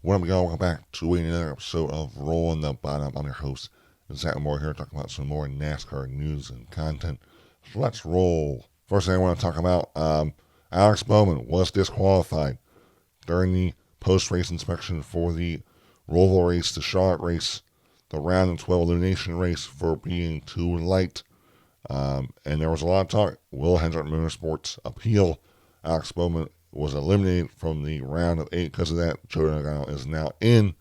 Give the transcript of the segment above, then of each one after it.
What up, y'all? Welcome back to another episode of Rolling the Bottom. I'm your host, Zach Moore, here talking about some more NASCAR news and content. So let's roll. First thing I want to talk about, Alex Bowman was disqualified during the post-race inspection for the Roval race, the Charlotte race, the round and 12 elimination race for being too light. And there was a lot of talk. Will Hendrick Motorsports appeal? Alex Bowman was eliminated from the round of 8 because of that. Joe Nagano is now in.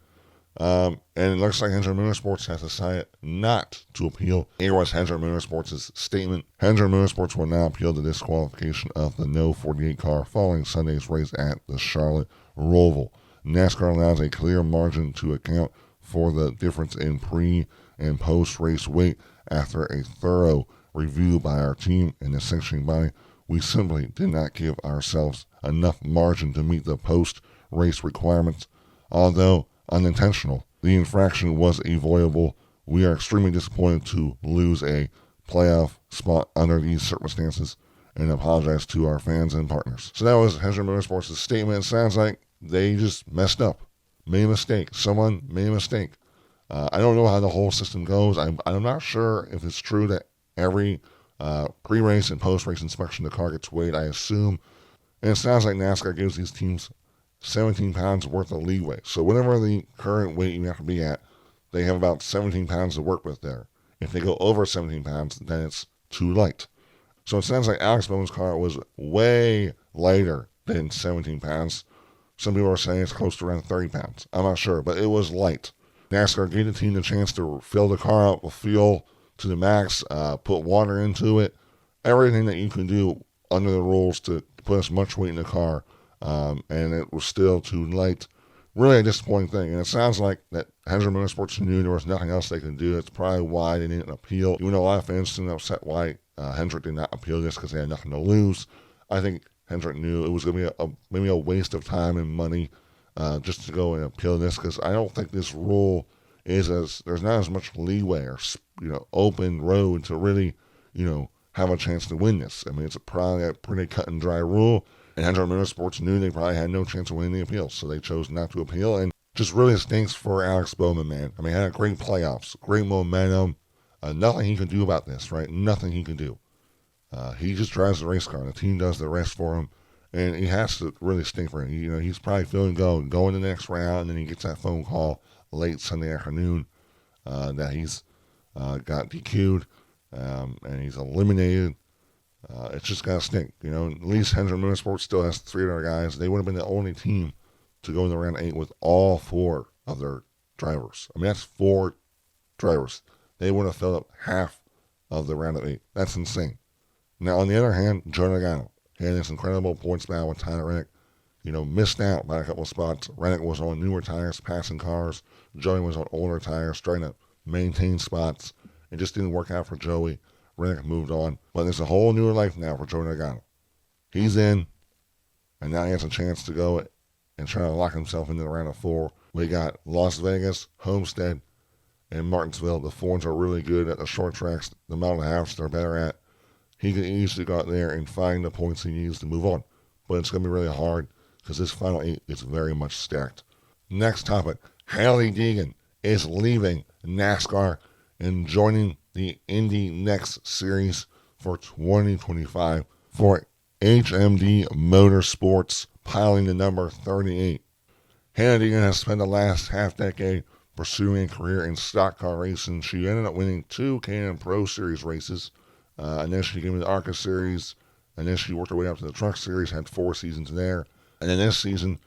And it looks like Hendrick Motorsports has decided not to appeal. Here was Hendrick Motorsports' statement. Hendrick Motorsports will not appeal the disqualification of the No 48 car following Sunday's race at the Charlotte Roval. NASCAR allows a clear margin to account for the difference in pre- and post-race weight after a thorough review by our team and the sanctioning body. We simply did not give ourselves enough margin to meet the post-race requirements. Although unintentional, the infraction was avoidable. We are extremely disappointed to lose a playoff spot under these circumstances and apologize to our fans and partners. So that was Hendrick Motorsports' statement. It sounds like they just messed up, made a mistake. Someone made a mistake. I don't know how the whole system goes. I'm not sure if it's true that every pre-race and post-race inspection the car gets weighed, I assume. And it sounds like NASCAR gives these teams 17 pounds worth of leeway. So whatever the current weight you have to be at, they have about 17 pounds to work with there. If they go over 17 pounds, then it's too light. So it sounds like Alex Bowman's car was way lighter than 17 pounds. Some people are saying it's close to around 30 pounds. I'm not sure, but it was light. NASCAR gave the team the chance to fill the car up with fuel to the max, put water into it, everything that you can do under the rules to put as much weight in the car, and it was still too light. Really a disappointing thing, and it sounds like that Hendrick Motorsports knew there was nothing else they could do. That's probably why they didn't appeal. Even though a lot of fans seemed upset why Hendrick did not appeal this because they had nothing to lose. I think Hendrick knew it was going to be maybe a waste of time and money just to go and appeal this, because I don't think this rule is there's not as much leeway or open road to really have a chance to win this. I mean, it's probably a pretty cut and dry rule, and Hendrick Motorsports knew they probably had no chance of winning the appeal, so they chose not to appeal, and just really stinks for Alex Bowman, man. I mean, he had a great playoffs, great momentum, nothing he can do about this, right? Nothing he can do. He just drives the race car, and the team does the rest for him, and he has to really stink for him. He's probably feeling going to the next round, and then he gets that phone call late Sunday afternoon that he's got DQ'd and he's eliminated. It's just got to stink. At least Hendrick Motorsports still has 3 other guys. They would have been the only team to go in the round 8 with all 4 of their drivers. I mean, that's 4 drivers. They would have filled up half of the round of 8. That's insane. Now, on the other hand, Joe Nagano had this incredible points battle with Tyler Reddick. Missed out by a couple of spots. Reddick was on newer tires, passing cars. Joey was on older tires, trying to maintain spots. It just didn't work out for Joey. Reddick moved on. But there's a whole new life now for Joe Nagano. He's in, and now he has a chance to go and try to lock himself into the round of 4. We got Las Vegas, Homestead, and Martinsville. The Fords are really good at the short tracks. The mile and a half they're better at. He can easily go out there and find the points he needs to move on. But it's going to be really hard because this final 8 is very much stacked. Next topic, Haile Deegan is leaving NASCAR and joining the Indy Next Series for 2025 for HMD Motorsports, piling the number 38. Haile Deegan has spent the last half-decade pursuing a career in stock car racing. She ended up winning 2 Can-Am Pro Series races, and then she came to the ARCA Series, and then she worked her way up to the Truck Series, had 4 seasons there. And then this season,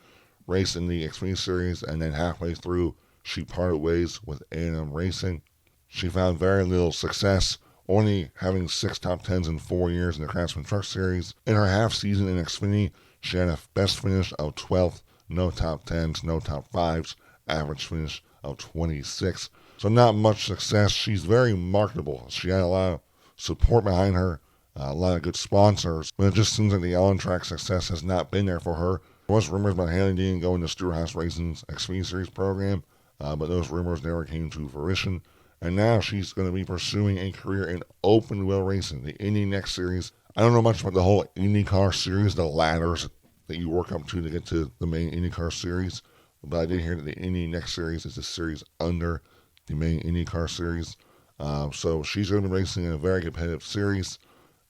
raced in the Xfinity Series, and then halfway through, she parted ways with A&M Racing. She found very little success, only having 6 top 10s in 4 years in the Craftsman Truck Series. In her half season in Xfinity, she had a best finish of 12th, no top 10s, no top 5s, average finish of 26. So not much success. She's very marketable. She had a lot of support behind her, a lot of good sponsors, but it just seems like the on-track success has not been there for her. There was rumors about Haile Deegan going to Stewart-Haas Racing's Xfinity Series program, but those rumors never came to fruition. And now she's going to be pursuing a career in open-wheel racing, the Indy Next Series. I don't know much about the whole IndyCar Series, the ladders that you work up to get to the main IndyCar Series, but I did hear that the Indy next series is a series under the main IndyCar series. So she's going to be racing in a very competitive series.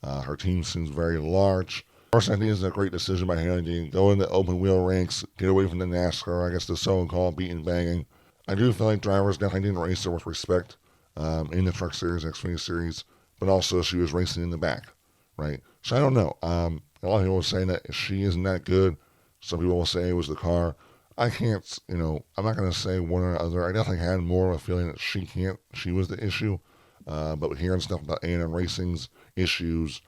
Her team seems very large. Of course, I think it's a great decision by Haile Deegan. Go into open wheel ranks, get away from the NASCAR, I guess the so-called beating banging. I do feel like drivers definitely didn't race her with respect in the Truck Series, Xfinity Series, but also she was racing in the back, right? So I don't know. A lot of people will say that she isn't that good. Some people will say it was the car. I can't, I'm not going to say one or the other. I definitely had more of a feeling that she was the issue. But hearing stuff about A&M Racing's issues,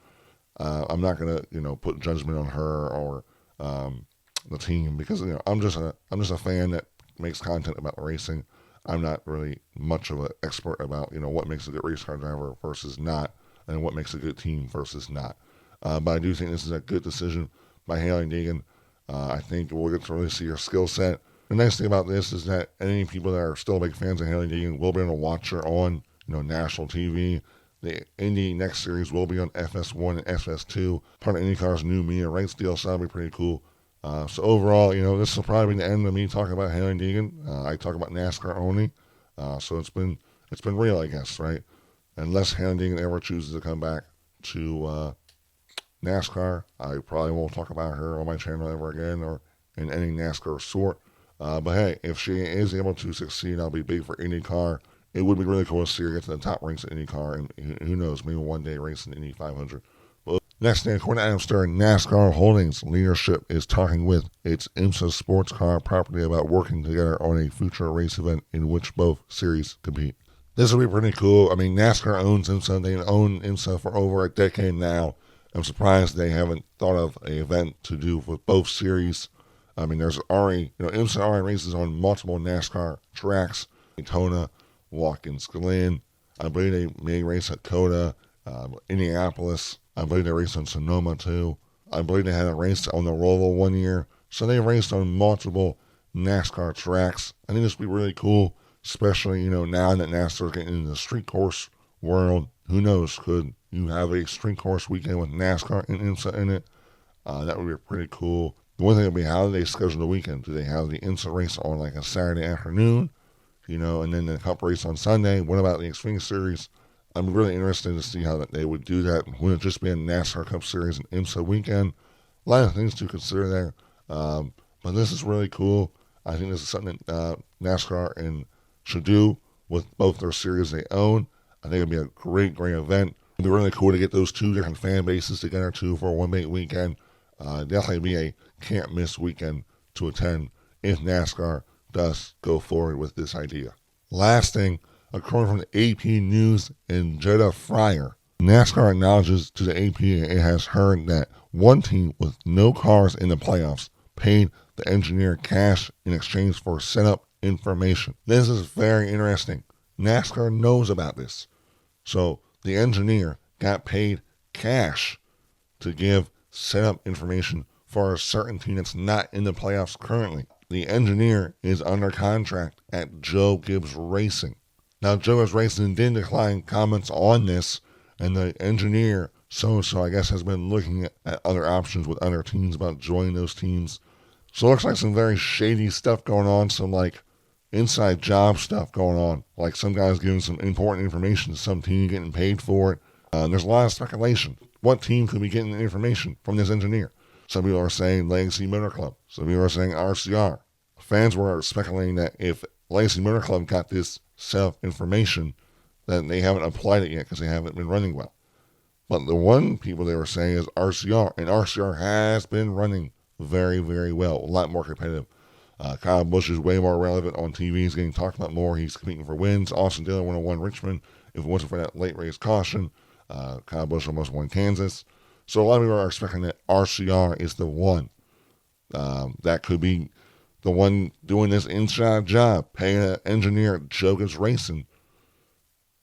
I'm not going to, put judgment on her or the team because, I'm just a fan that makes content about racing. I'm not really much of an expert about, what makes a good race car driver versus not, and what makes a good team versus not. But I do think this is a good decision by Haile Deegan. I think we'll get to really see her skill set. The nice thing about this is that any people that are still big fans of Haile Deegan will be able to watch her on, national TV. The Indy next series will be on FS1 and FS2, part of IndyCar's new media rights deal, so that'll be pretty cool. So overall, this will probably be the end of me talking about Haile Deegan. I talk about NASCAR only, so it's been real, I guess, right? Unless Haile Deegan ever chooses to come back to NASCAR, I probably won't talk about her on my channel ever again or in any NASCAR sort. But hey, if she is able to succeed, I'll be big for IndyCar. It would be really cool to see her get to the top ranks of IndyCar, and who knows, maybe one day race in Indy 500. But next thing, according to Adam Stern, NASCAR Holdings leadership is talking with its IMSA sports car property about working together on a future race event in which both series compete. This will be pretty cool. I mean, NASCAR owns IMSA. They've owned IMSA for over a decade now. I'm surprised they haven't thought of an event to do with both series. I mean, there's already, IMSA already races on multiple NASCAR tracks. Daytona, Watkins Glen. I believe they may race at Coda, Indianapolis. I believe they raced on Sonoma too. I believe they had a race on the Roval one year. So they raced on multiple NASCAR tracks. I think this would be really cool, especially, now that NASCAR is getting into the street course world. Who knows, could you have a street course weekend with NASCAR and IMSA in it? That would be pretty cool. The one thing would be, how do they schedule the weekend? Do they have the IMSA race on like a Saturday afternoon? And then the Cup race on Sunday? What about the Xfinity Series? I'm really interested to see how they would do that. Would it just be a NASCAR Cup Series and IMSA weekend? A lot of things to consider there. But this is really cool. I think this is something that NASCAR should do with both their series they own. I think it'd be a great, great event. It'd be really cool to get those two different fan bases together too for a one big weekend. Definitely be a can't miss weekend to attend if NASCAR does go forward with this idea. Last thing, according from the AP News and Jetta Fryer, NASCAR acknowledges to the AP it has heard that one team with no cars in the playoffs paid the engineer cash in exchange for setup information. This is very interesting. NASCAR knows about this. So the engineer got paid cash to give setup information for a certain team that's not in the playoffs currently. The engineer is under contract at Joe Gibbs Racing. Now, Joe Gibbs Racing did decline comments on this, and the engineer, so I guess, has been looking at other options with other teams about joining those teams. So it looks like some very shady stuff going on, some like inside job stuff going on. Like some guys giving some important information to some team getting paid for it. There's a lot of speculation. What team could be getting the information from this engineer? Some people are saying Legacy Motor Club. Some people are saying RCR. Fans were speculating that if Legacy Motor Club got this self-information, that they haven't applied it yet because they haven't been running well. But the one people they were saying is RCR, and RCR has been running very, very well, a lot more competitive. Kyle Busch is way more relevant on TV. He's getting talked about more. He's competing for wins. Austin Dillon would have won Richmond if it wasn't for that late race caution. Kyle Busch almost won Kansas. So a lot of people are expecting that RCR is the one. That could be the one doing this inside job, paying an engineer at Joe Gibbs Racing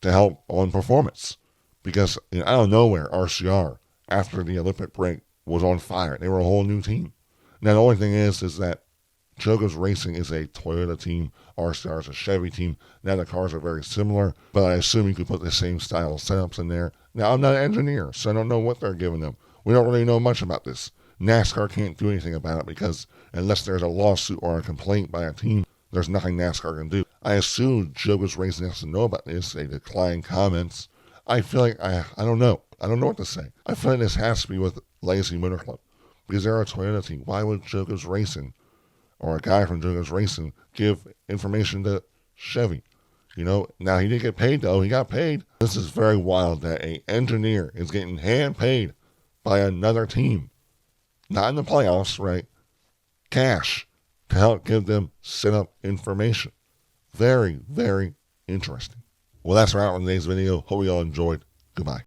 to help on performance. Because out of nowhere, RCR, after the Olympic break, was on fire. They were a whole new team. Now, the only thing is that Joe Gibbs Racing is a Toyota team. RCR is a Chevy team. Now, the cars are very similar, but I assume you could put the same style of setups in there. Now, I'm not an engineer, so I don't know what they're giving them. We don't really know much about this. NASCAR can't do anything about it because unless there's a lawsuit or a complaint by a team, there's nothing NASCAR can do. I assume Joker's Racing has to know about this. They decline comments. I feel like, I don't know. I don't know what to say. I feel like this has to be with Legacy Motor Club because they're a Toyota team. Why would Joker's Racing or a guy from Joker's Racing give information to Chevy? Now he didn't get paid though. He got paid. This is very wild that an engineer is getting hand paid by another team. Not in the playoffs, right? Cash to help give them setup information. Very, very interesting. Well, that's a wrap on today's video. Hope you all enjoyed. Goodbye.